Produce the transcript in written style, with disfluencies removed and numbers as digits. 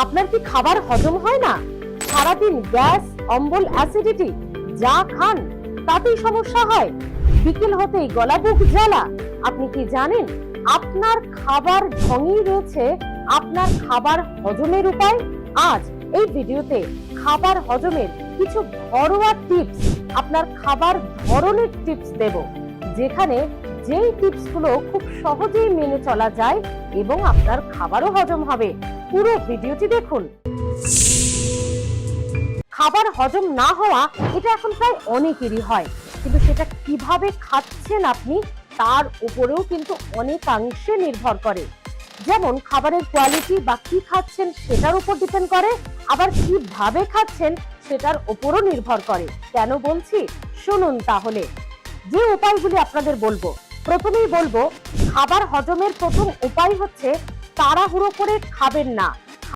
আপনার কি খাবার হজম হয় না? সারাদিন গ্যাস, অম্বল, অ্যাসিডিটি, যা খান তাতেই সমস্যা হয়? বিকেল হতেই গলা বুক জ্বালা? আপনি কি জানেন আপনার খাবার ঢঙই রয়েছে আপনার খাবার হজমের উপায়? আজ এই ভিডিওতে খাবার হজমের কিছু ঘরোয়া টিপস, আপনার খাবার ধরনের টিপস দেব, যেখানে যেই টিপসগুলো খুব সহজেই মেনে চলা যায় এবং আপনার খাবারও হজম হবে। পুরো ভিডিওটি দেখুন। খাবার হজম না হওয়া এটা এখন প্রায় অনেকেরই হয়, কিন্তু সেটা কিভাবে খাচ্ছেন আপনি তার উপরেও কিন্তু অনেকাংশে নির্ভর করে। যেমন খাবারের কোয়ালিটি বা কি খাচ্ছেন সেটার উপর ডিপেন্ড করে, আবার কিভাবে খাচ্ছেন সেটার উপরও নির্ভর করে। কেন বলছি শুনুন তাহলে। যে উপায়গুলি আপনাদের বলবো, প্রথমেই বলবো খাবার হজমের প্রথম উপায় হচ্ছে তাড়াহুড়ো করে খাবেন না।